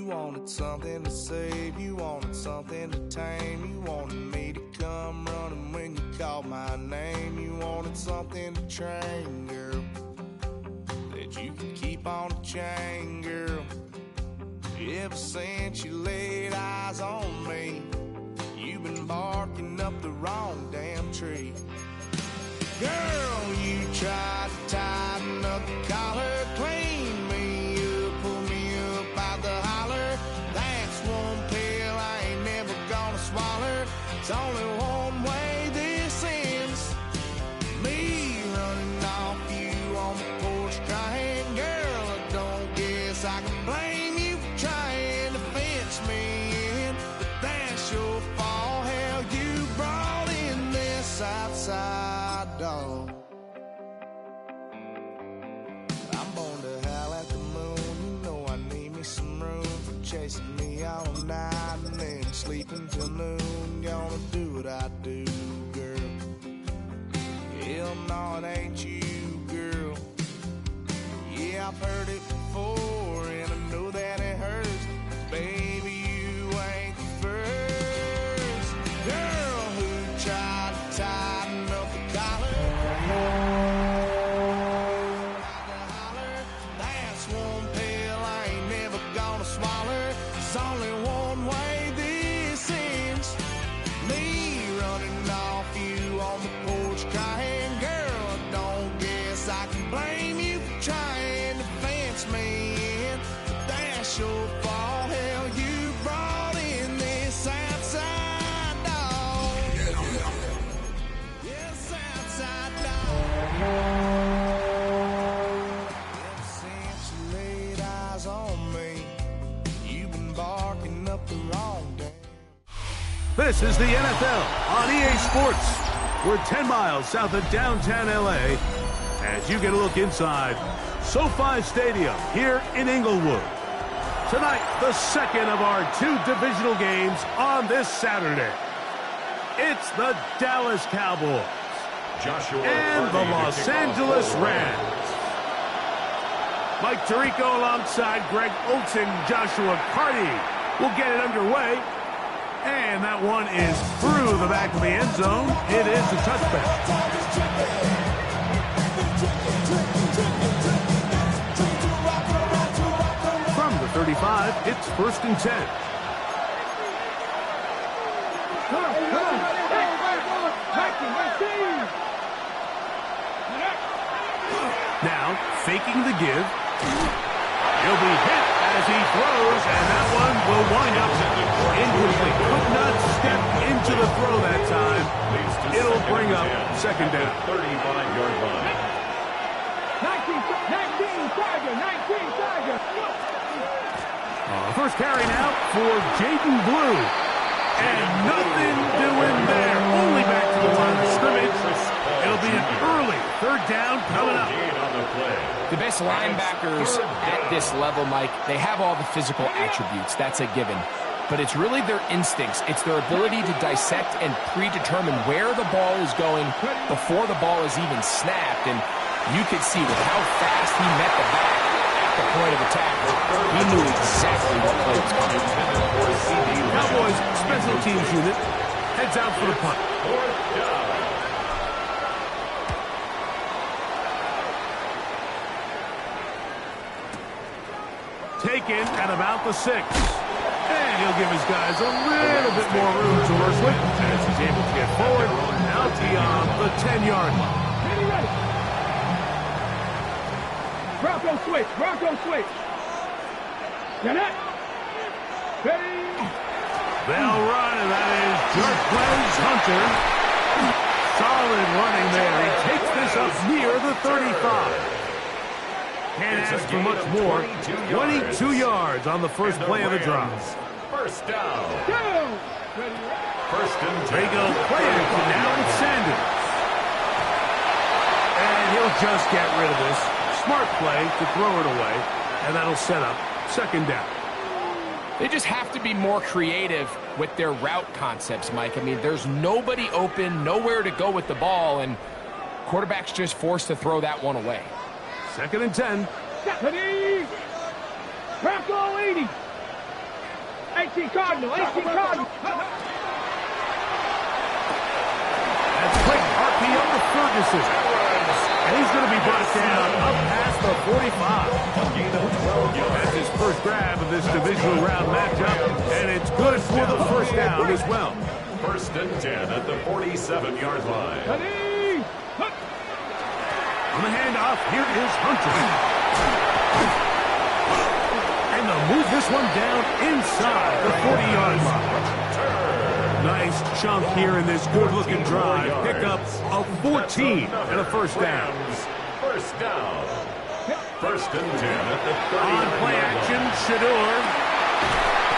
wanted something to save, you wanted something to tame, you wanted me to come running when you called my name. You wanted something to train, girl, that you could keep on the chain, girl. Ever since you laid eyes on me, you've been barking up the wrong damn tree. Girl, you tried to tighten up the collar, clean me up, pull me up out the holler. That's one pill I ain't never gonna swallow. It's only one way this ends. Me running off you on the porch crying. Girl, I don't guess I can blame you for trying to fence me in, but that's your fault. Hell, you brought in this outside dog. I'm born to howl at the moon. You know I need me some room for chasing me all night and then sleeping till noon. Gonna do what I do, girl. Hell no, it ain't you, girl. Yeah, I've heard it before and I know that it hurts. Baby, you ain't the first girl who tried to tighten up the collar. That's one pill I ain't never gonna swallow. It's only one way this ends. Me running off you on the porch crying. Girl, I don't guess I can blame you for trying to fence me in, but that's your fault. Hell, you brought in this outside dog. Yes, outside dog. Ever since you laid eyes on me, you've been barking up the wrong damn. This is the NFL on EA Sports. We're 10 miles south of downtown LA as you get a look inside SoFi Stadium here in Inglewood. Tonight, the second of our two divisional games on this Saturday. It's the Dallas Cowboys and the Los Angeles Rams. Mike Tirico alongside Greg Olsen, Joshua Carty will get it underway. And that one is through the back of the end zone. It is a touchback. From the 35, it's 1st and 10. Now, faking the give. He'll be hit as he throws, and that one will wind up incomplete. Could not step into the throw that time. It'll bring up 2nd down. 35-yard line. 19 Tiger. First carry now for Jaden Blue. And nothing doing there. Only back to the line of scrimmage. It'll be an early 3rd down coming up. The best linebackers at this level, Mike, they have all the physical attributes. That's a given. But it's really their instincts. It's their ability to dissect and predetermine where the ball is going before the ball is even snapped. And you could see with how fast he met the back at the point of attack, he knew exactly what play was coming. Cowboys special teams unit heads out for the punt. Taken at about the 6. And he'll give his guys a little bit more room to work with as he's able to get forward out beyond the 10-yard line. Bronco switch. Get it. Ready. They'll run, and that is Jarquez Hunter. Solid running there. He takes this up near the 35. Can't ask for much more. 22 yards on the first play of the drive. First down. First and 10. They go play action now with Sanders. And he'll just get rid of this. Smart play to throw it away. And that'll set up 2nd down. They just have to be more creative with their route concepts, Mike. I mean, there's nobody open, nowhere to go with the ball, and quarterback's just forced to throw that one away. 2nd and 10. Ready. Bronco 80. 18 Cardinal, 18 Cardinal. That's quick RPO to Ferguson. And he's going to be brought down up past the 45. That's his first grab of this divisional round matchup, and it's good for the first down as well. First and 10 at the 47-yard line. Ready? On the handoff, here is Hunter. And they'll move this one down inside the 40-yard line. Nice chunk here in this good-looking drive. Pick up a 14 and a first down. First down. First and 10 at the 30. On play action, Shedeur.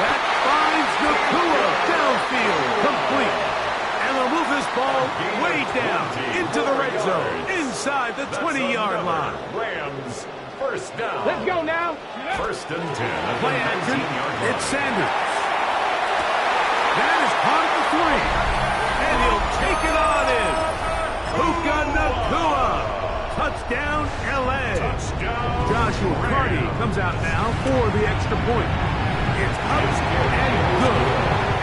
That finds Nakua downfield, complete. And they'll move this ball way down into the red zone, inside the 20-yard line. Rams, first down. Let's go now. First and 10 at the Play action, 19-yard line. it's Sanders. That is caught at the 3. And he'll take it on in. Puka Nakua. Touchdown, L.A. Touchdown. Joshua Carty comes out now for the extra point. It's up and good.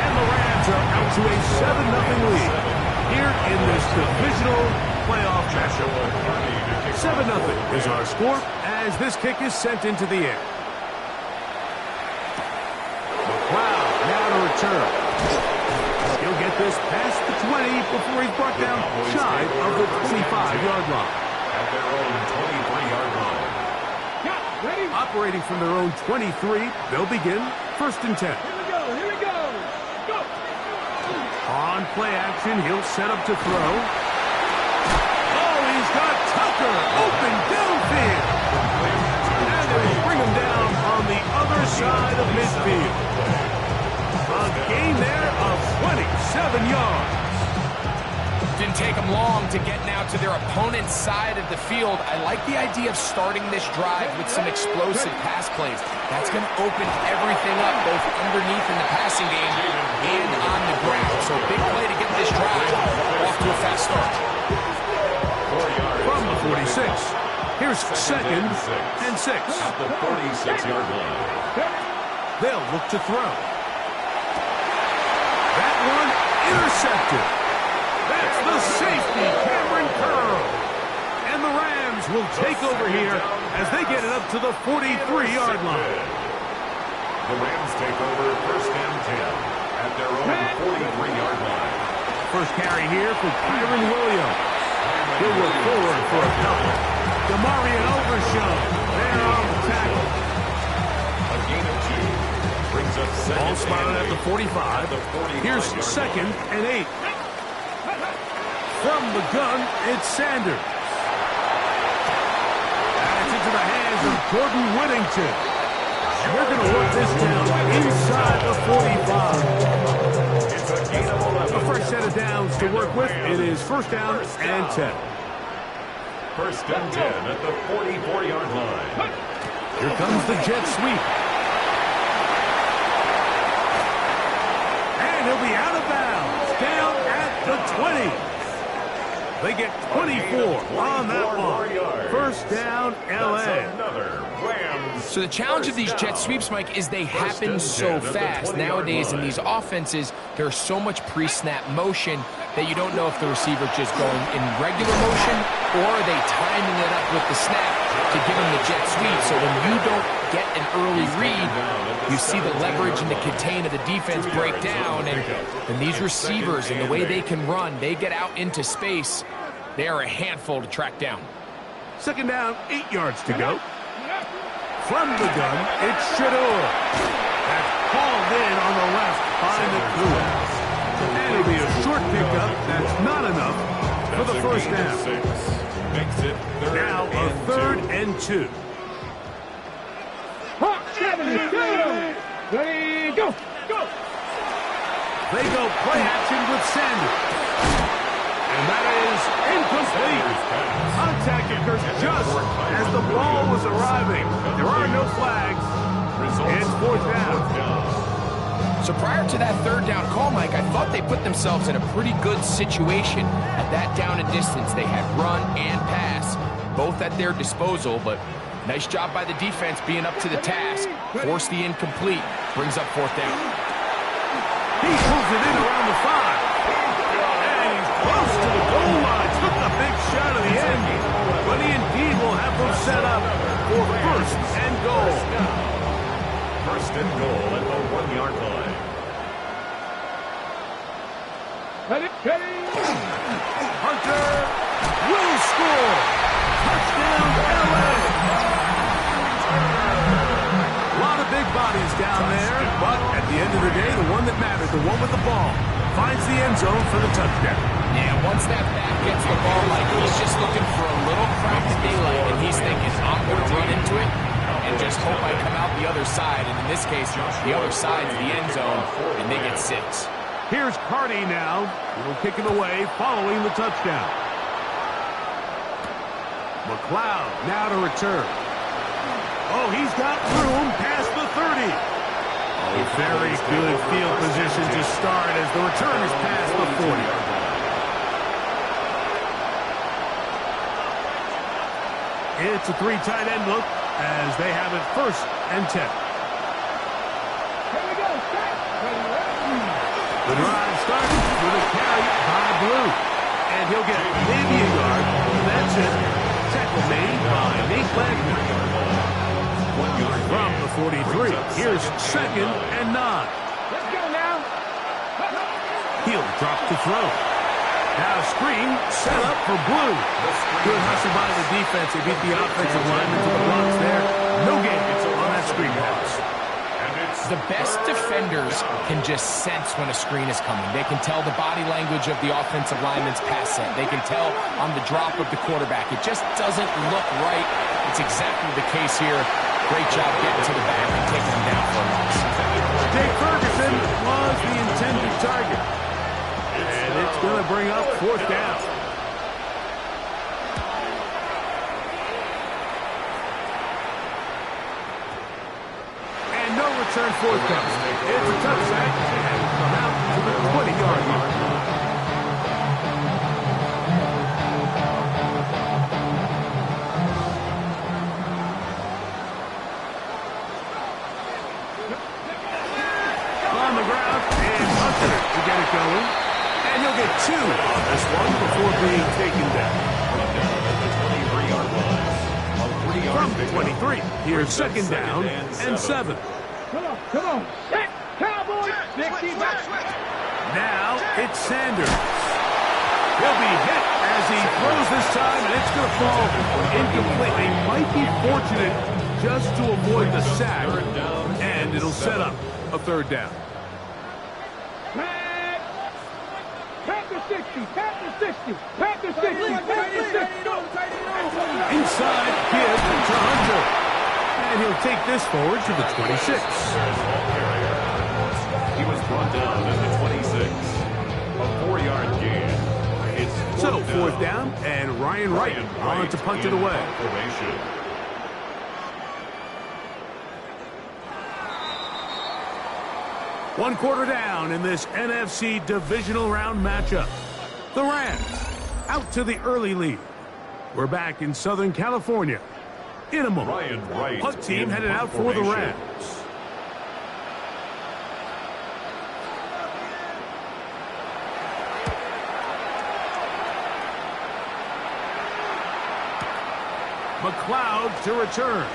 And the Rams are out to a 7-0 lead here in this divisional playoff matchup. 7-0 is our score as this kick is sent into the air. McLeod now to return. He'll get this past the 20 before he's brought down shy of the 25-yard line. At their own 23-yard line. Ready? Operating from their own 23, they'll begin first and 10. Here we go, here we go. Go. On play action, he'll set up to throw. Oh, he's got Tucker open downfield. And they will bring him down on the other side of midfield. A gain there of 27 yards. Didn't take them long to get now to their opponent's side of the field. I like the idea of starting this drive with some explosive pass plays. That's going to open everything up, both underneath in the passing game and on the ground. So big play to get this drive off to a fast start. From the 46, here's second and 6. At the 46-yard line. They'll look to throw. That one intercepted. That's the safety, Cameron Curl. And the Rams will take over here as they get it up to the 43-yard line. The Rams take over first and 10 at their own 43-yard line. First carry here for Kyron Williams. He'll look forward for a couple. Demarion Overshown there on the tackle. A gain of 2 brings up second. Ball spotted at the 45. At the 45 Here's yard second line. and 8. From the gun, it's Sanders. And it's into the hands of Gordon Whittington. And they're going to work this down inside the 45. It's a gain of 11. The first set of downs to work with. It is first down and 10. First and 10 at the 44-yard line. Here comes the jet sweep. And he'll be out of bounds. Down at the 20. They get 24 on that one. First down, L.A. So the challenge of these jet sweeps, Mike, is they happen so fast. Nowadays in these offenses, there's so much pre-snap motion that you don't know if the receiver's just going in regular motion or are they timing it up with the snap to give him the jet sweep. So when you don't get an early read, you see the leverage and the contain of the defense break down. And these receivers and the way they can run, they get out into space. They are a handful to track down. Second down, 8 yards to go. From the gun, it's Shedeur. That's hauled in on the left by Nakua. And it'll be a short pickup. That's not enough for the first down. Makes it Now a third and 2. Hawk 72. Ready, go. Go. They go play action with Sanders. And that is incomplete. Contact occurs just as the ball was arriving. There are no flags. It's fourth down. So prior to that third down call, Mike, I thought they put themselves in a pretty good situation at that down and distance. They had run and pass, both at their disposal, but nice job by the defense being up to the task. Force the incomplete, brings up fourth down. throws it in around the 5. And he's close to the goal line. Took a big shot at the end. But he indeed will have them set up for first and goal. First and goal at the 1-yard line. Hunter will score. Touchdown, LA. A lot of big bodies down there, but at the end of the day, the one that matters, the one with the ball, finds the end zone for the touchdown. Yeah, once that back gets the ball, like he's just looking for a little crack of daylight, and he's thinking, I'm going to run into it and just hope I come out the other side. And in this case, the other side's the end zone, and they get 6. Here's Carty now. He'll kick it away following the touchdown. McLeod now to return. Oh, he's got room past the 30. Oh, very good field position to start as the return is past the 40. It's a 3 tight end look as they have it first and 10. Here we go. The drive starts with a carry by Blue. And he'll get maybe a yard. That's it. Tackle made by Nate Wagner. From the 43, here's second and 9. Let's go now. He'll drop to throw. Now screen set up for Blue. Good hustle by the defense. They beat the offensive lineman to the blocks there. No gain on that screen pass. The best defenders can just sense when a screen is coming. They can tell the body language of the offensive lineman's pass set. They can tell on the drop of the quarterback. It just doesn't look right. It's exactly the case here. Great job getting to the back and taking them down for a loss. Jake Ferguson was the intended target. And it's going to bring up 4th down. And no return forthcoming. It's a tough sack and come out to the 20-yard line. On the ground, and Hunter to get it going. And he'll get 2 on this one before being taken down. From the 23, here's second down and 7. Come on. Hit, Cowboys. Now it's Sanders. He'll be hit as he throws this time, and it's going to fall incomplete. They might be fortunate just to avoid the sack, and it'll set up a 3rd down. Panther 60. Panther 60. Inside, give to Hunter. And he'll take this forward to the 26. He was brought down at the 26. A 4-yard gain. It's So 4th down, and Ryan Wright on to punt it away. One quarter down in this NFC divisional round matchup. The Rams out to the early lead. We're back in Southern California. In a moment, Ryan Wright punt team in headed punt out for the formation. Rams. McLeod to return.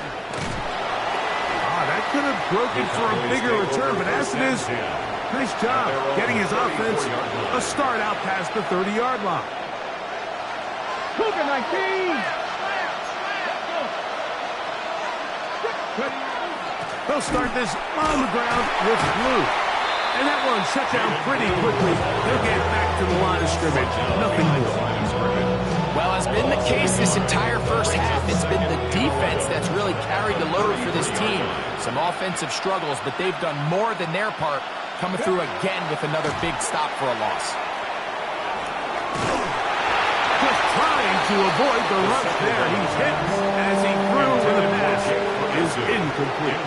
That could have broken for a bigger return, but as it is, nice job getting his offense a start out past the 30-yard line. Cougar 19. They'll start this on the ground with Blue. And that one shut down pretty quickly. They'll get back to the line of scrimmage. Nothing more. Well, as been the case this entire first half, it's been the defense that's really carried the load for this team. Some offensive struggles, but they've done more than their part, coming through again with another big stop for a loss. Just trying to avoid the rush there. He's hit as he threw with a pass. Is incomplete.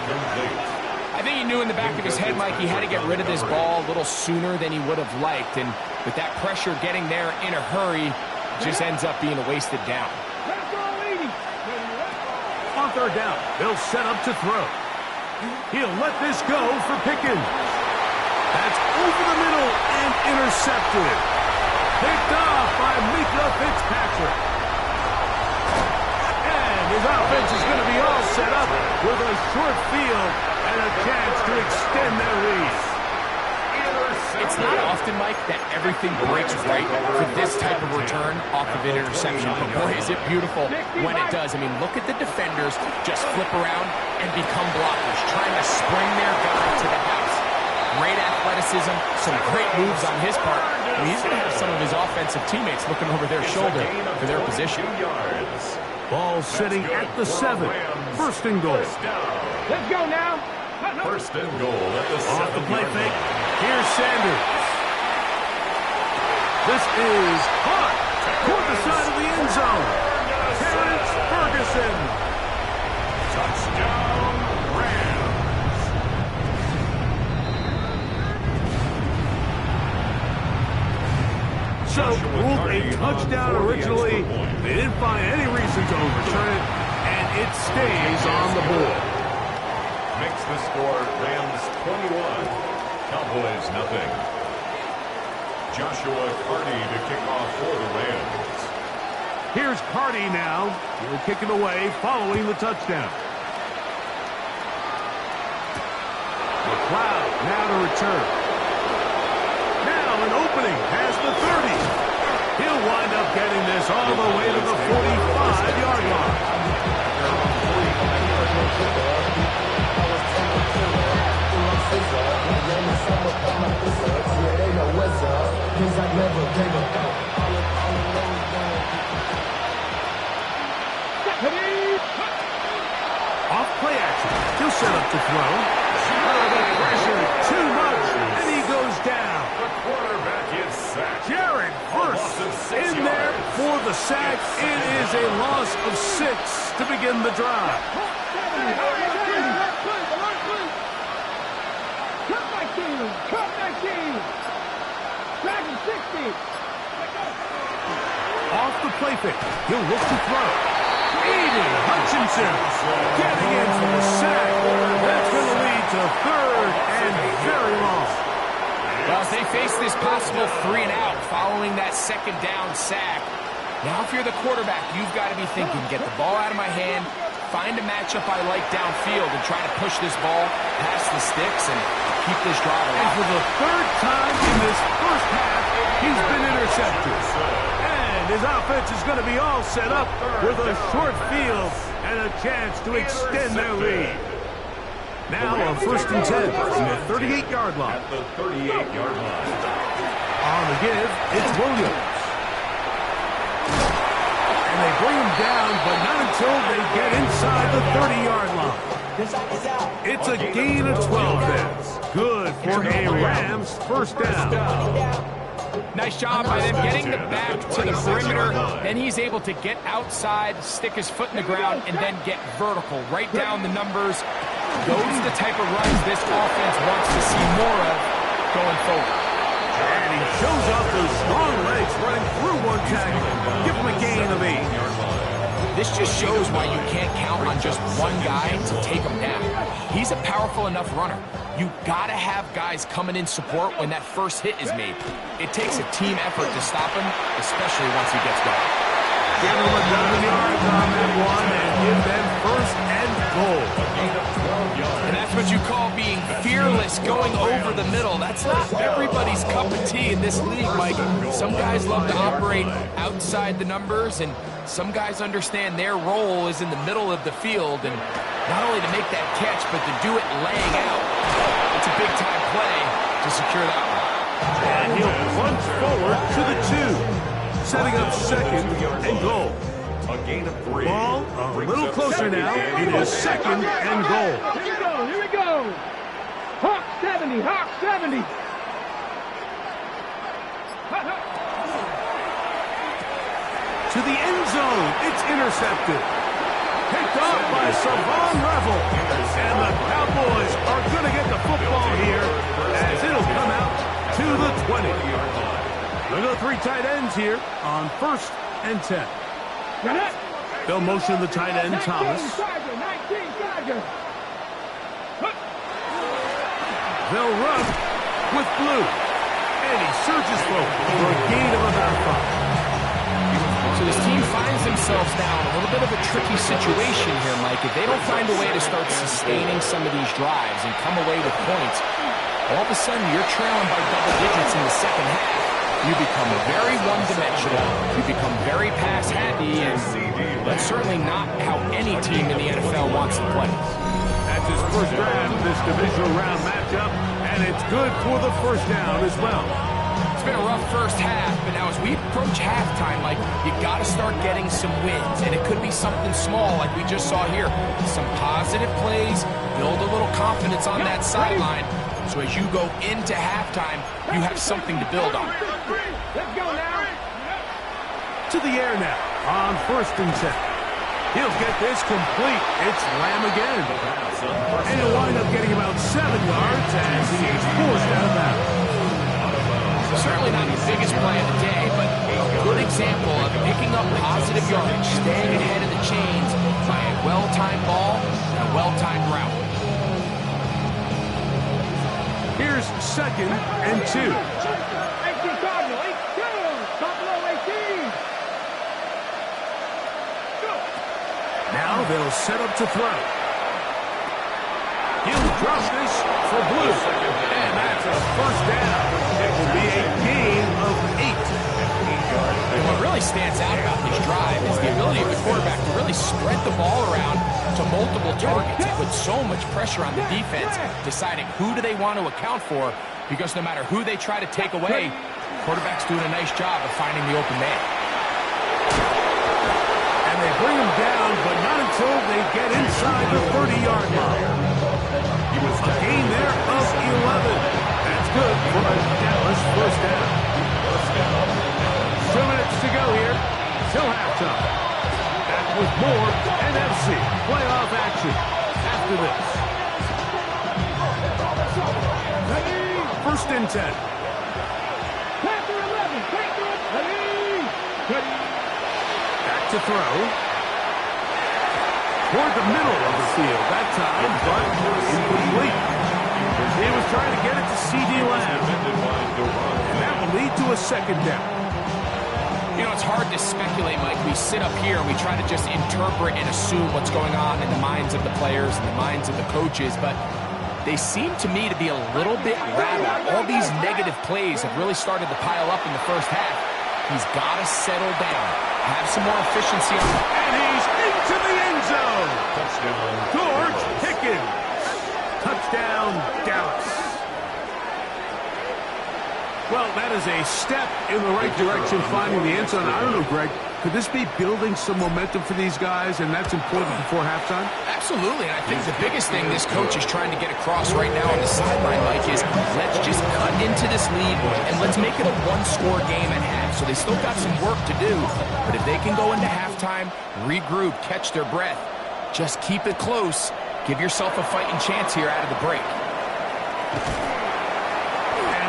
I think he knew in the back of his head, Mike, he had to get rid of this ball a little sooner than he would have liked. And with that pressure getting there in a hurry, just ends up being a wasted down. On 3rd down, they'll set up to throw. He'll let this go for Pickens. That's over the middle and intercepted. Picked off by Mika Fitzpatrick. And his offense is going to be all set up with a short field and a chance to extend their lead. It's not often, Mike, that everything breaks right for this type of return off of an interception. But boy, is it beautiful when it does. I mean, look at the defenders just flip around and become blockers, trying to spring their guy to the house. Great athleticism, some great moves on his part. I mean, he's going to have some of his offensive teammates looking over their shoulder for their position. Ball sitting at the 7. First and goal. Let's go now. First and goal at the 7. Off the play fake. Here's Sanders. This is caught toward the side of the end zone. Terrence Ferguson. Touchdown, Rams. So, ruled a touchdown originally. They didn't find any reason to overturn it, and it stays on the board. Makes the score Rams 21. Cowboys nothing. Joshua Carty to kick off for the Rams. Here's Carty now. He'll kick it away following the touchdown. McLeod now to return. Now an opening past the 30. He'll wind up getting this all the way to the 45-yard line. Off play action. He'll set up to throw. The pressure too much, and he goes down. The quarterback is sacked. Jared Verse in there for the sack. It is a loss of 6 to begin the drive. Cut 19. Dragon 60. Off the play fake. He'll look to throw. Aiden Hutchinson getting in for the sack. That's going to lead to 3rd and very long. Well, as they face this possible 3 and out following that 2nd down sack, now if you're the quarterback, you've got to be thinking, get the ball out of my hand, find a matchup I like downfield, and try to push this ball past the sticks and keep this drive alive. And for the 3rd time in this first half, he's been intercepted. And his offense is going to be all set up with a short field and a chance to extend their lead. Now a 1st and 10 from the 38-yard line. At the 38-yard line. On the give, it's Williams. And they bring him down, but not until they get inside the 30-yard line. It's a gain of 12 then. Good for a Rams first down. Nice job by them getting the back to the perimeter. Then he's able to get outside, stick his foot in the ground, and then get vertical. Right down the numbers. Those are the type of runs this offense wants to see more of going forward. And he shows off those strong legs running through one tackle. Give him a gain of 8. This just shows why you can't count on just one guy to take him down. He's a powerful enough runner. You gotta have guys coming in support when that first hit is made. It takes a team effort to stop him, especially once he gets going. Give him a dozen yards on that one and give them 1st and goal. And that's what you call being fearless, going over the middle. That's not everybody's cup of tea in this league, Mike. Some guys love to operate outside the numbers, and some guys understand their role is in the middle of the field, and not only to make that catch, but to do it laying out. It's a big-time play to secure that one. And he'll plunge forward to the 2, setting up 2nd and goal. A gain of 3. Ball a little closer now. It is 2nd and goal. Here we go. Hawk 70. Hawk 70. To the end zone. It's intercepted. Picked off by Savon Revel. And the Cowboys are going to get the football here as it'll come out to the 20. We'll go 3 tight ends here on 1st and 10. They'll motion the tight end, Thomas. They'll run with Blue. And he surges forward for a gain of about 5. So this team finds themselves now in a little bit of a tricky situation here, Mike. If they don't find a way to start sustaining some of these drives and come away with points, all of a sudden you're trailing by double digits in the second half. You become very one-dimensional. You become very pass-happy, and that's certainly not how any team in the NFL wants to play. That's his first drive of this divisional round matchup, and it's good for the first down as well. It's been a rough first half, but now as we approach halftime, Mike, you got to start getting some wins, and it could be something small like we just saw here. Some positive plays, build a little confidence on that sideline, so as you go into halftime, you have something to build on. Let's go now. To the air now on 1st and 10. He'll get this complete. It's Lamb again. And he'll wind up getting about 7 yards as he is forced out of bounds. Certainly not the biggest play of the day, but a good example of picking up positive yardage, staying ahead of the chains by a well-timed ball and a well-timed route. Here's 2nd and 2. 18 Cardinal, 8-2. Buffalo 18. Go. Now they'll set up to throw. He'll drop this for Blue. And that's a first down. It will be a gain of 8. And what really stands out about this drive is the ability of the quarterback to really spread the ball around to multiple targets and put so much pressure on the defense, deciding who do they want to account for, because no matter who they try to take away, quarterback's doing a nice job of finding the open man. And they bring him down, but not until they get inside the 30-yard line. A gain there of 11. That's good for a Dallas first down. 2 minutes to go here. Till halftime. Back with more NFC playoff action after this. 1st and 10. Panther 11. Panther 11. Back to throw. Toward the middle of the field that time, but incomplete. He was trying to get it to C.D. Lamb. And that will lead to a 2nd down. You know, it's hard to speculate, Mike. We sit up here and we try to just interpret and assume what's going on in the minds of the players and the minds of the coaches, but they seem to me to be a little bit rattled. All these negative plays have really started to pile up in the first half. He's got to settle down, have some more efficiency on it. And he's into the end zone. Touchdown, George Pickens. Touchdown, Dallas. Well, that is a step in the right direction, finding the end zone. I don't know, Greg, could this be building some momentum for these guys, and that's important before halftime? Absolutely, and I think the biggest thing this coach is trying to get across right now on the sideline, Mike, is let's just cut into this lead, and let's make it a one-score game at half. So they still got some work to do, but if they can go into halftime, regroup, catch their breath, just keep it close, give yourself a fighting chance here out of the break.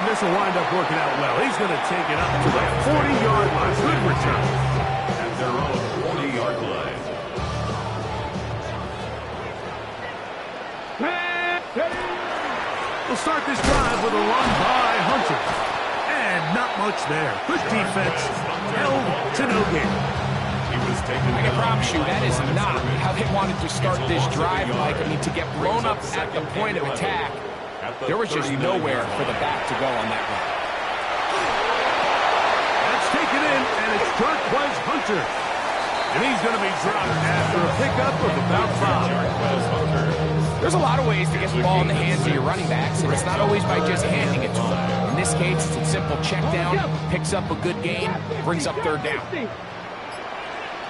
This will wind up working out well. He's going to take it up to the 40-yard line. Good return. At their own 40-yard line. We'll start this drive with a run by Hunter. And not much there. Good defense. Held to no gain. I can promise you that is not how they wanted to start this drive, Mike. I mean, to get blown up at the point of attack, there was just nowhere for the back to go on that run. That's taken in, and it's Jarquez Hunter. And he's going to be dropped after a pickup of about 5. There's a lot of ways to get the ball in the hands of your running backs, and it's not always by just handing it to them. In this case, it's a simple check down, picks up a good gain, brings up 3rd down.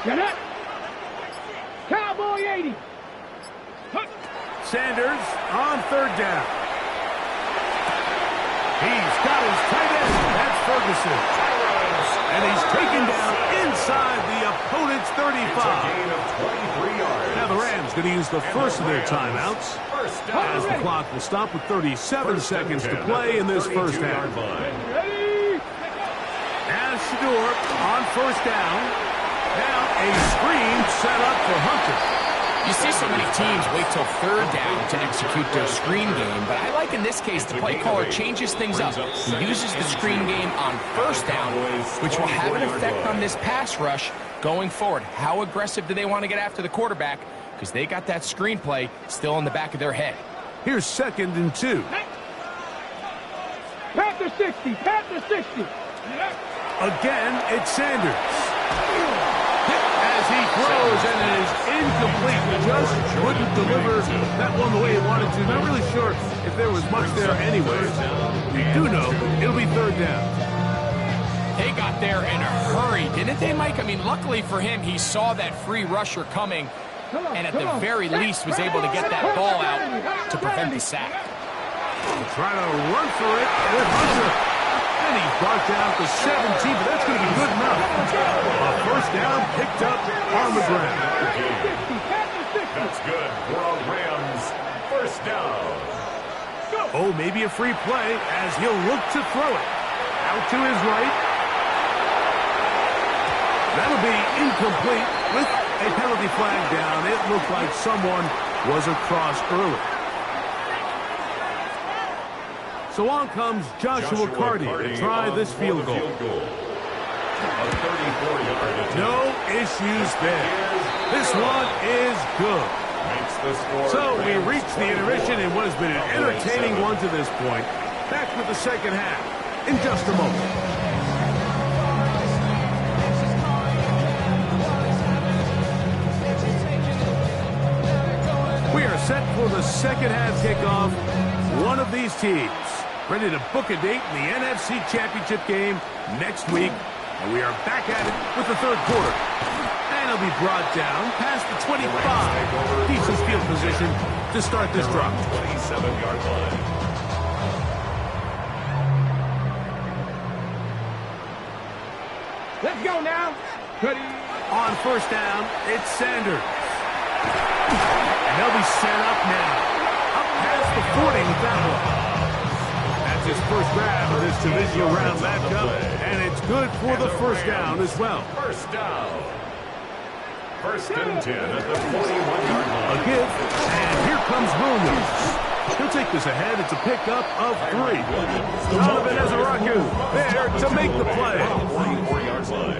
Get up. Cowboy 80. Sanders on 3rd down. He's got his tight end. That's Ferguson. And he's taken down inside the opponent's 35. Now the Rams going to use the first of their timeouts as the clock will stop with 37 seconds to play in this first half. As Shador on 1st down. Now a screen set up for Hunter. You see so many teams wait till third down to execute their screen game, but I like in this case the play caller changes things up. He uses the screen game on first down, which will have an effect on this pass rush going forward. How aggressive do they want to get after the quarterback? Because they got that screen play still in the back of their head. Here's 2nd and 2. Panther 60, Panther 60. Again, it's Sanders. As he throws, and it is incomplete. Just couldn't deliver that one the way he wanted to. Not really sure if there was much there anyways. We do know it'll be 3rd down. They got there in a hurry, didn't they, Mike? I mean, luckily for him, he saw that free rusher coming, and at the very least was able to get that ball out to prevent the sack. Trying to run for it with Hunter. And he's brought down to 17, but that's going to be good enough. A first down picked up on the ground. That's good for a Rams first down. Oh, maybe a free play as he'll look to throw it. Out to his right. That'll be incomplete with a penalty flag down. It looked like someone was across early. So on comes Joshua Carty to try this field goal. No issues there. This one is good. So we reach the intermission in what has been an entertaining one to this point. Back with the second half in just a moment. We are set for the second half kickoff. One of these teams ready to book a date in the NFC Championship game next week. And we are back at it with the third quarter. And it'll be brought down past the 25. Decent field position to start this drive. 27-yard line. Let's go now. On first down, it's Sanders. And they'll be set up now. Up past the 40 with that one. His first grab of this divisional round matchup, and it's good for the first down as well. First down. 1st and 10 at the 41-yard line. A give, and here comes Williams. He'll take this ahead. It's a pickup of 3. Donovan Ezaraku there to make the play. 44-yard line.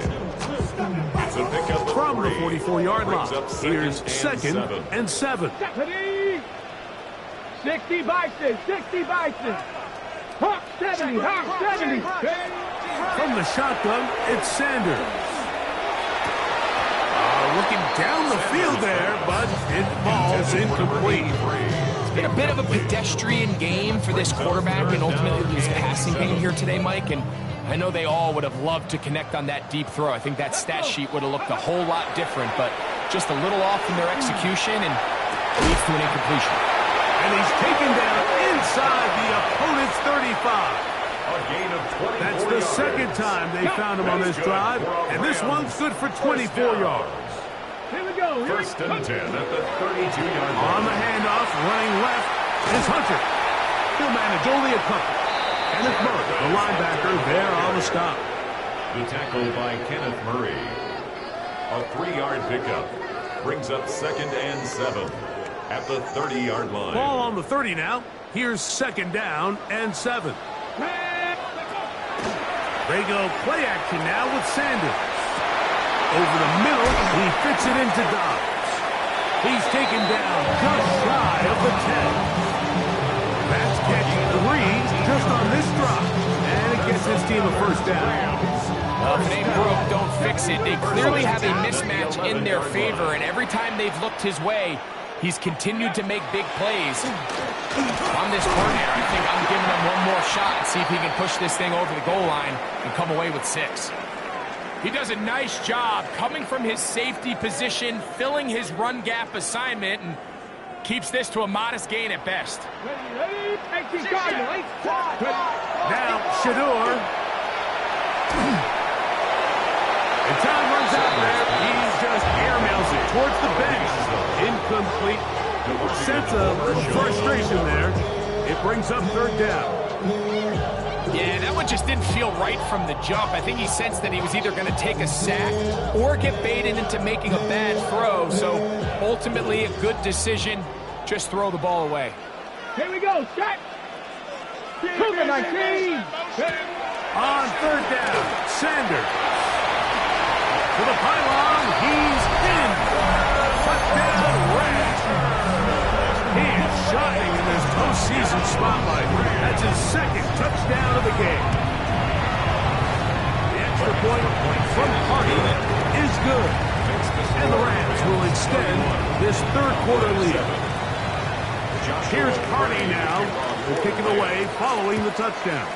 It's a pickup From the 44-yard line, here's 2nd and 7. 60 Bison, 60 Bison. Hawk 70, Hawk 70. From the shotgun, it's Sanders. Looking down the field there, but it falls incomplete. It's been a bit of a pedestrian game for this quarterback and ultimately his passing game here today, Mike. And I know they all would have loved to connect on that deep throw. I think that stat sheet would have looked a whole lot different, but just a little off in their execution and leads to an incompletion. And he's taken down inside the opponent's 35. A gain of 24 That's the yards. second time they found him on this drive, and this one's good for 24 yards. Here we go. 1st and 10 at the 32-yard line. On the handoff, running left, is Hunter. He'll manage only a couple. Kenneth Murray, the linebacker, there on the stop. The tackle by Kenneth Murray. A 3-yard pickup brings up 2nd and 7 at the 30-yard line. Ball on the 30 now. Here's 2nd down and 7. They go play action now with Sanders. Over the middle, he fits it into Dobbs. He's taken down just shy of the 10. That's catch 3 just on this drop. And it gets his team a first down. Well, if it ain't broke, don't fix it. They clearly have a mismatch in their favor, and every time they've looked his way, he's continued to make big plays. On this coordinator, I think I'm giving him one more shot and see if he can push this thing over the goal line and come away with 6. He does a nice job coming from his safety position, filling his run gap assignment, and keeps this to a modest gain at best. Now, Shador. And time runs out there. He just airmails it towards the bench. Incomplete. Sense a little frustration there. It brings up 3rd down. Yeah, that one just didn't feel right from the jump. I think he sensed that he was either going to take a sack or get baited into making a bad throw. So ultimately a good decision. Just throw the ball away. Here we go, set. Cougar 19. On third down, Sanders. To the pylon, he's in. Touchdown, Rams. He is shining in this postseason spotlight. That's his second touchdown of the game. The extra point from Hardy is good. And the Rams will extend this third quarter lead. Here's Hardy now. Will kick it away following the touchdown.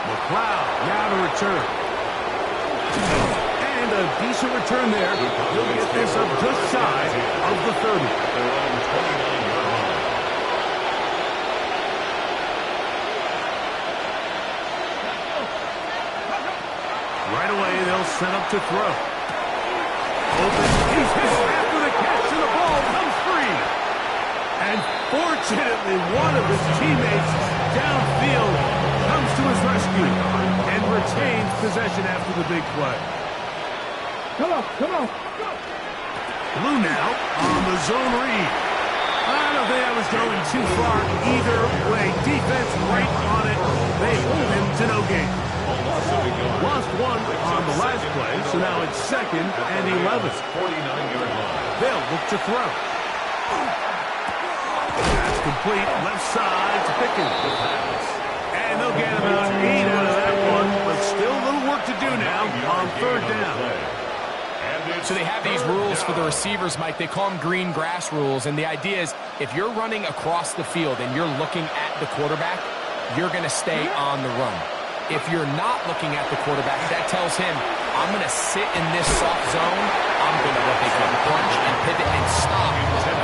McLeod now to return. And a decent return there. He'll get this up just shy of the 30. Right away, they'll set up to throw. Open. He's hit after the catch, and the ball comes free. And fortunately, one of his teammates downfield comes to his rescue and retains possession after the big play. Come on, come on. Blue now on the zone read. I don't think I was going too far either way. Defense right on it. They hold him to no gain. Lost one on the last play, so now it's 2nd and 11. They'll look to throw. That's complete. Left side to Pickens. And they'll get about 8 out of that one, but still a little work to do now on third down. So they have these rules for the receivers, Mike. They call them green grass rules, and the idea is if you're running across the field and you're looking at the quarterback, you're going to stay on the run. If you're not looking at the quarterback, that tells him, I'm going to sit in this soft zone. I'm going to what they call punch and pivot and stop.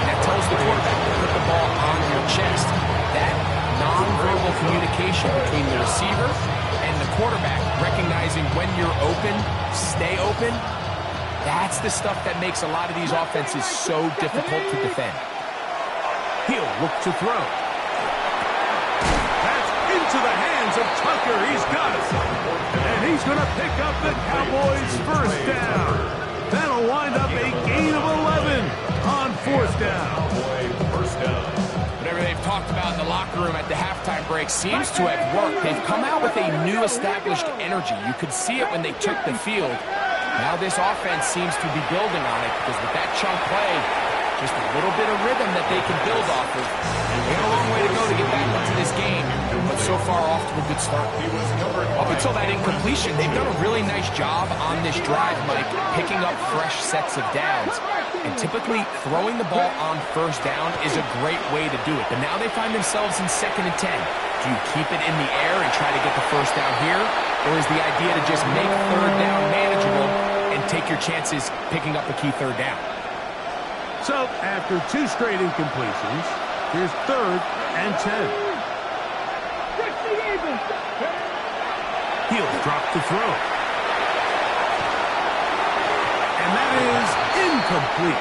That tells the quarterback to put the ball on your chest. That nonverbal communication between the receiver and the quarterback, recognizing when you're open, stay open, that's the stuff that makes a lot of these offenses so difficult to defend. He'll look to throw. That's into the hands of Tucker. He's got it. And he's going to pick up the Cowboys' first down. That'll wind up a gain of 11 on fourth down. Whatever they've talked about in the locker room at the halftime break seems to have worked. They've come out with a new established energy. You could see it when they took the field. Now this offense seems to be building on it because with that chunk play, just a little bit of rhythm that they can build off of. They got a long way to go to get back into this game, but so far off to a good start. Up until that incompletion, they've done a really nice job on this drive, Mike, picking up fresh sets of downs. And typically, throwing the ball on first down is a great way to do it. But now they find themselves in 2nd and 10. Do you keep it in the air and try to get the first down here? Or is the idea to just make third down manageable and take your chances picking up a key third down? So, after 2 straight incompletions, here's 3rd and 10. He'll drop the throw. And that is incomplete.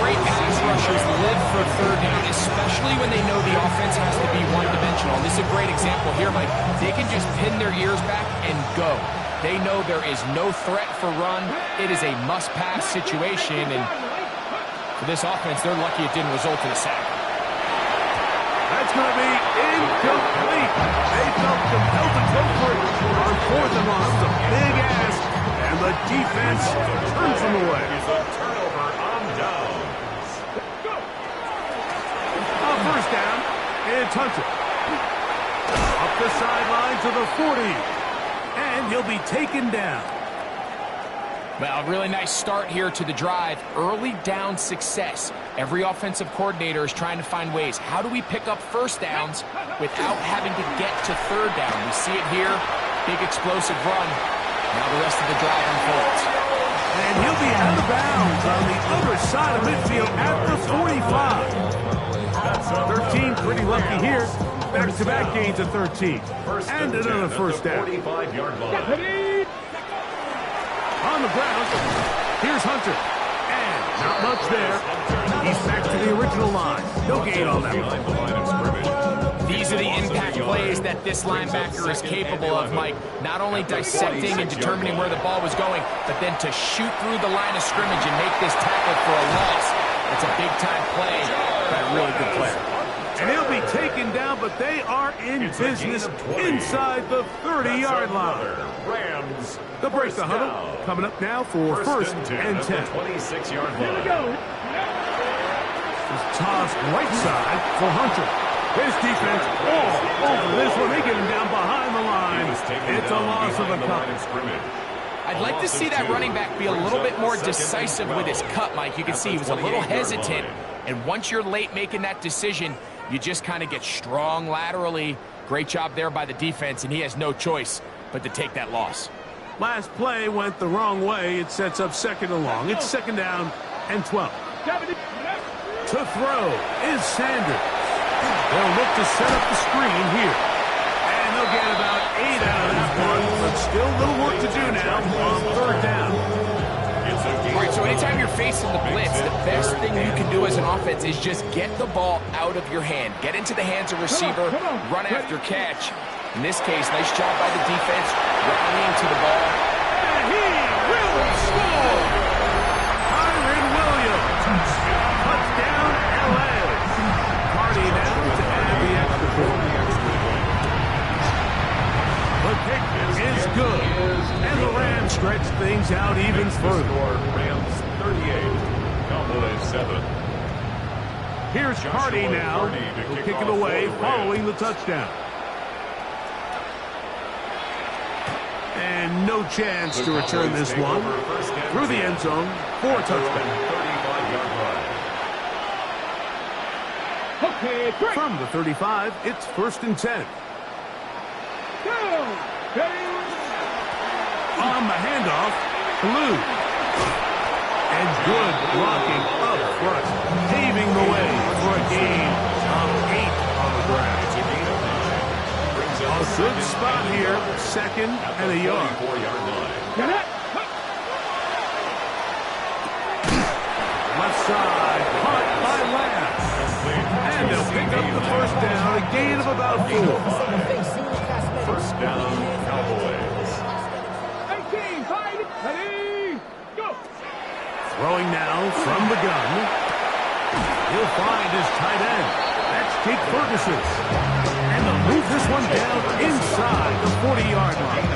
Great pass rushers live for third down, especially when they know the offense has to be one-dimensional. And this is a great example here, Mike. They can just pin their ears back and go. They know there is no threat for run. It is a must-pass situation, and for this offense, they're lucky it didn't result in a sack. That's going to be incomplete. They felt compelled to go for it on 4th and long. It's a big ask, and the defense turns them away. Turnover on downs. On first down, it's Hunter. Up the sideline to the 40, and he'll be taken down. Well, really nice start here to the drive. Early down success. Every offensive coordinator is trying to find ways. How do we pick up first downs without having to get to third down? We see it here. Big explosive run. Now the rest of the drive unfolds. And he'll be out of bounds on the other side of midfield at the 45. 13 pretty lucky here. Back-to-back gains of 13. And another first down. 45-yard line. On the ground, here's Hunter. And not much there. He's back to the original line. No gain on that one. The These are the impact plays that this linebacker is capable of, Mike. Not only dissecting and determining where the ball was going, but then to shoot through the line of scrimmage and make this tackle for a loss. It's a big-time play by a really good player. And he'll be taken down, but they are in business inside the 30-yard line. Rams. The break the huddle coming up now for first and 10. 26-yard line. Here we go. It's tossed right side for Hunter. His defense all over this one. They get him down behind the line. It's a loss of a couple. I'd like to see that running back be a little bit more decisive with his cut, Mike. You can see he was a little hesitant, and once you're late making that decision, you just kind of get strong laterally. Great job there by the defense, and he has no choice but to take that loss. Last play went the wrong way. It sets up second and long. It's second down and 12. To throw is Sanders. They'll look to set up the screen here. And they'll get about 8 out of that one, but still a little work to do now on third down. All right, so anytime you're facing the blitz, the best thing you can do as an offense is just get the ball out of your hand. Get into the hands of receiver, run after catch. In this case, nice job by the defense, rallying to the ball. And he will score! Kyren Williams. Touchdown, L.A. Party now to add the extra point. The kick is good. And the Rams stretch things out even further. Rams 38, Cowboys 7. Here's Hardy now. He'll kick it away following the touchdown. And no chance to return this one. Through the end zone for a touchdown. Okay, break. From the 35, it's first and 10. Down. On the handoff, Blue. And good blocking up front, paving the way for a gain of 8 on the ground. A good spot here, second and a yard. Left side, caught by Lamb. And they'll pick up the first down, a gain of about 4. First down, Cowboys. 18, fight it. Ready, go. Throwing now from the gun. He'll find his tight end. That's Jake Ferguson. And they'll move this one down inside the 40-yard line.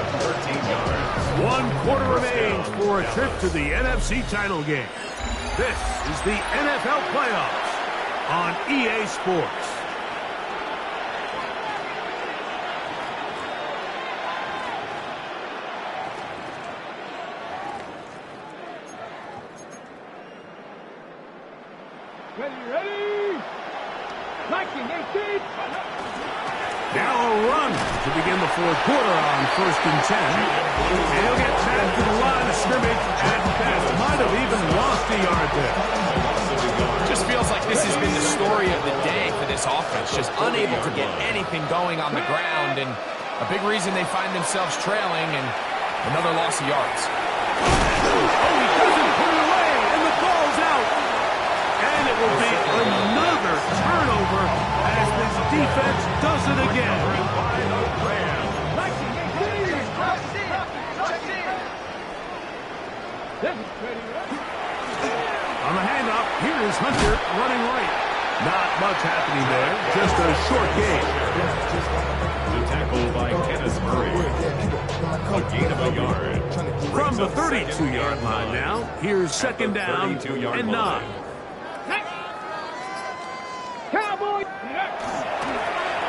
1 quarter remains for a trip to the NFC title game. This is the NFL playoffs on EA Sports. Ready. 19, 18. Now a run to begin the fourth quarter on first and 10. And he'll get back to the line of scrimmage at best. Might have even lost a yard there. Just feels like this has been the story of the day for this offense. Just unable to get anything going on the ground. And a big reason they find themselves trailing and another loss of yards. Oh, he doesn't put it away, and the ball's out. And it will be another turnover as this defense does it again. On the handoff, here is Hunter running right. Not much happening there, just a short gain. The tackle by Kenneth Murray. A gain of a yard. From the 32-yard line now, here's second down and 9. Cowboy.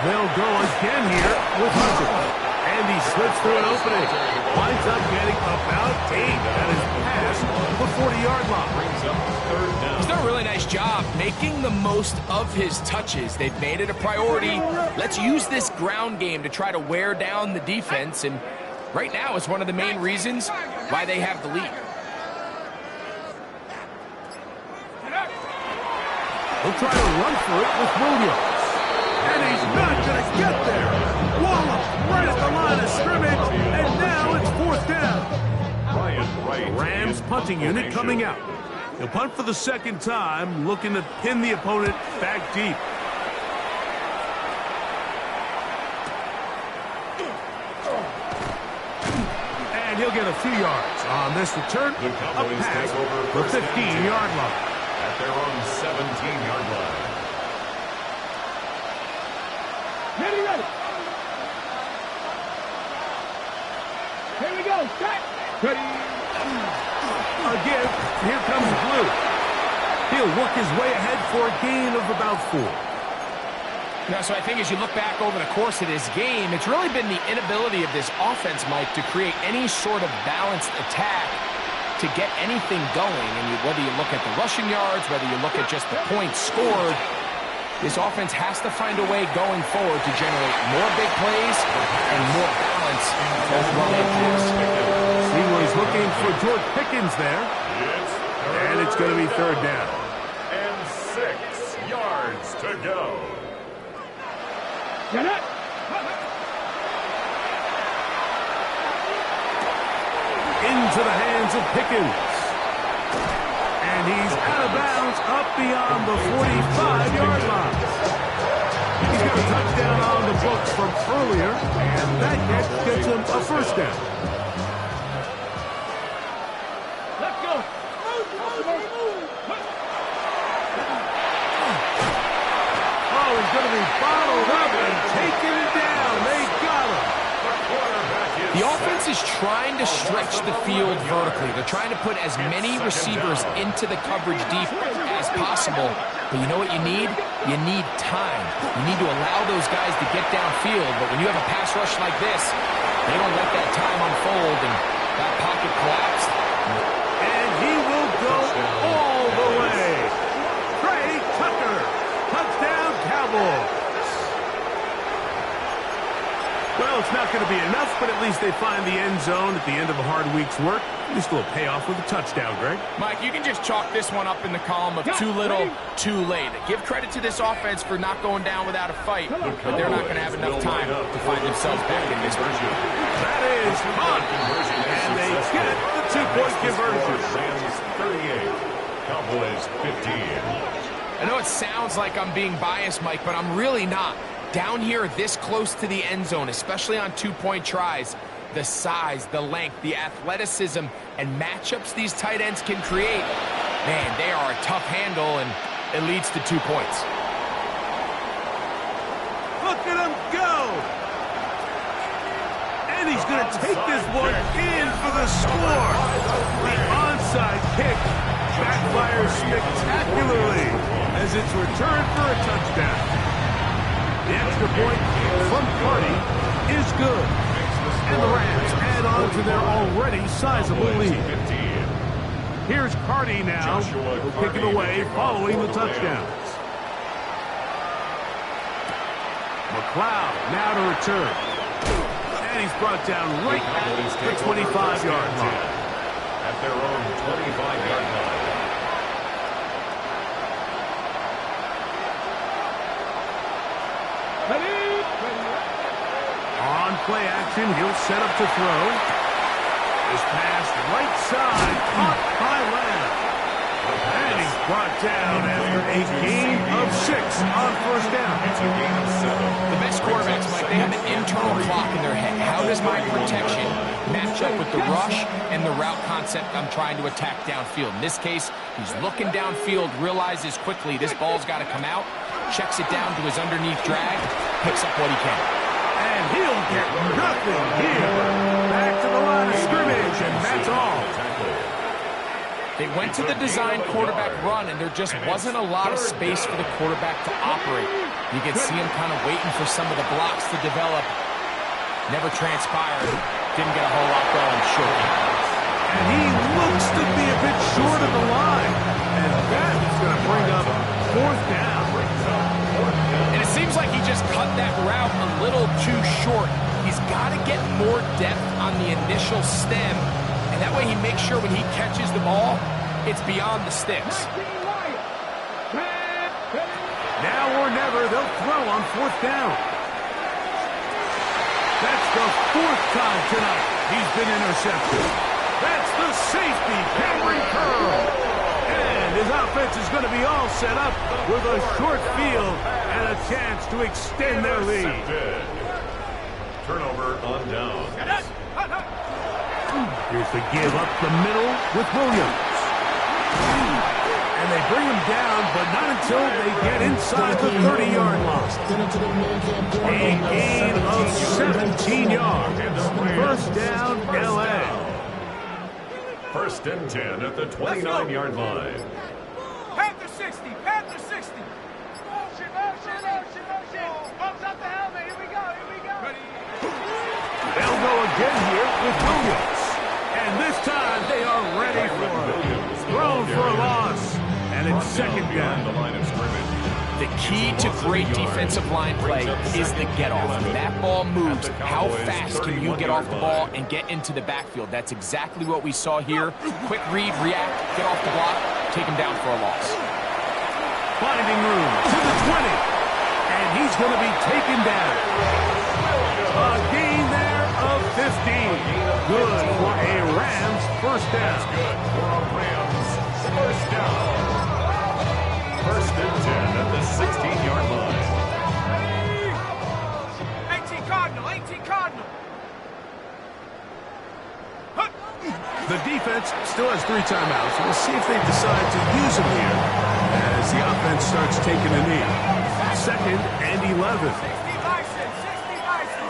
They'll go again here with Hunter. And he slips through an opening. Winds up getting about 8 at his pass, the 40-yard line. He's done a really nice job making the most of his touches. They've made it a priority. Let's use this ground game to try to wear down the defense. And right now, it's one of the main reasons why they have the lead. He'll try to run for it with Williams. And he's not going to get there. Wallop right at the line of scrimmage. And now it's fourth down. Rams punting unit coming out. He'll punt for the second time, looking to pin the opponent back deep. And he'll get a few yards on this return. The Cowboys take over the first 15-yard line. At their own 17-yard line. Ready, ready. Here we go. Set. Ready. Again, here comes Blue. He'll work his way ahead for a gain of about 4. Now, so I think as you look back over the course of this game, it's really been the inability of this offense, Mike, to create any sort of balanced attack to get anything going. And whether you look at the rushing yards, whether you look at just the points scored, this offense has to find a way going forward to generate more big plays and more balance as well as this. He was looking for George Pickens there. And it's going to be third down. And 6 yards to go. Get it. Into the hands of Pickens. And he's out of bounds up beyond the 45-yard line. He's got a touchdown on the books from earlier, and that catch gets him a first down. Let's go. Oh, he's going to be bottled up and taken down. They got him. The offense is trying to stretch the field vertically. They're trying to put as many receivers into the coverage deep as possible. But you know what you need? You need time. You need to allow those guys to get downfield. But when you have a pass rush like this, they don't let that time unfold, and that pocket collapsed. And he will go all the way. Trey Tucker. Touchdown, Cowboys. Well, it's not going to be enough, but at least they find the end zone at the end of a hard week's work. Just a little payoff with a touchdown, Greg. Mike, you can just chalk this one up in the column of too little, too late. Give credit to this offense for not going down without a fight, but they're not going to have enough time to find themselves back in this version. That is fun. And they get the two-point conversion. Rams 38, Cowboys 15. I know it sounds like I'm being biased, Mike, but I'm really not. Down here this close to the end zone, especially on two-point tries, the size, the length, the athleticism, and matchups these tight ends can create, man, they are a tough handle, and it leads to 2 points. Look at him go! And he's going to take this one in for the score. The onside kick backfires spectacularly as it's returned for a touchdown. The extra point from Carty is good. And the Rams add on to their already sizable lead. Here's Carty now. He'll kick it away following the touchdown. McLeod now to return. And he's brought down right at the 25-yard line. At their own 25-yard line. On play action, he'll set up to throw. This pass right side, caught by Lamb. And he's brought down after a gain of 6 on first down. It's a gain of 7. The best quarterbacks, Mike, they have an internal clock in their head. How does my protection match up with the rush and the route concept I'm trying to attack downfield? In this case, he's looking downfield, realizes quickly this ball's got to come out, checks it down to his underneath drag, picks up what he can. And he'll get nothing here. Back to the line of scrimmage, and that's all. They went to the design quarterback run, and there just wasn't a lot of space for the quarterback to operate. You can see him kind of waiting for some of the blocks to develop. Never transpired. Didn't get a whole lot going. Short. And he looks to be a bit short of the line. And that is going to bring up fourth down. And it seems like he just cut that route a little too short. He's got to get more depth on the initial stem, and that way he makes sure when he catches the ball, it's beyond the sticks. Now or never, they'll throw on fourth down. That's the 4th time tonight he's been intercepted. That's the safety, Cameron Curl. And his offense is going to be all set up with a short field and a chance to extend their lead. Turnover on down. Here's the give up the middle with Williams. And they bring him down, but not until they get inside the 30-yard line. A gain of 17 yards. First down, L.A. First and 10 at the 29-yard line. Panther 60, Panther 60. Motion, motion, motion, motion. Bumps up the helmet. Here we go, here we go. They'll go again here with Williams. And this time they are ready for it. Thrown for a loss. And it's second down. The line of scrimmage. The key to great defensive line play is the get-off. When that ball moves, how fast can you get off the ball and get into the backfield? That's exactly what we saw here. Quick read, react, get off the block, take him down for a loss. Finding room to the 20. And he's going to be taken down. A gain there of 15. Good for a Rams first down. Good for a Rams first down. First and 10 at the 16-yard line. 18 Cardinal, 18 Cardinal. The defense still has 3 timeouts. We'll see if they decide to use them here as the offense starts taking a knee. Second and 11. 60 Bison, 60 Bison.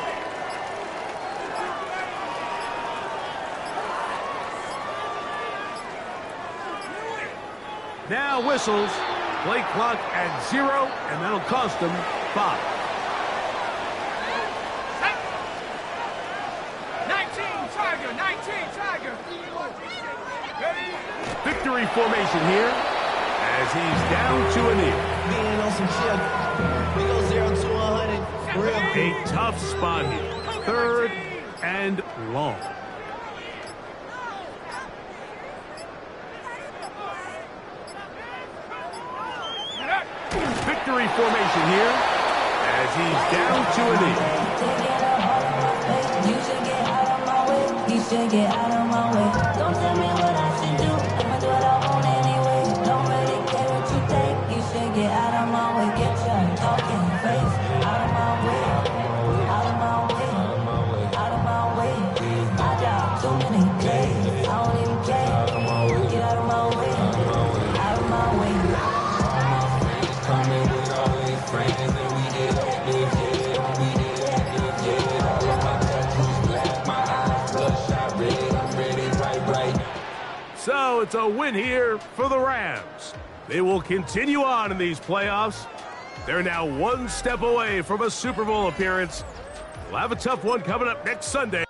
Now whistles. Play clock at 0, and that'll cost them 5. 19 Tiger, 19 Tiger. Ready? Victory formation here as he's down to a knee. Being on some shit. We go 0 to 100. Real. A tough spot here. Third and long. Victory formation here as he's down to a knee. You should get out of my way. You should get out of my way. Don't tell me what I should do. I'ma do what I want anyway. Don't really care what you think. You should get out of my way. Get your talking face out of my way. Out of my way. Out of my way. I got too many days. I don't even care. Get out of my way. Out of my way. Coming with all these friends and we get active, yeah, we get active, yeah. All of my tattoos black, my eyes bloodshot red, I'm ready, right. So it's a win here for the Rams. They will continue on in these playoffs. They're now one step away from a Super Bowl appearance. We'll have a tough one coming up next Sunday.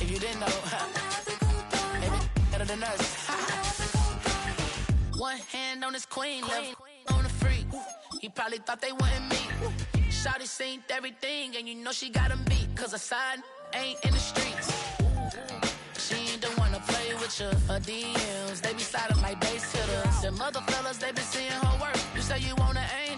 If you didn't know, maybe better than us. One hand on his queen, left on the freak. He probably thought they wouldn't meet. Shawty seen everything, and you know she got him beat. Cause her side ain't in the streets. She ain't the one to play with you. Her DMs, they be sliding like base hitters. The mother fellas, they been seeing her work. You say you wanna aim.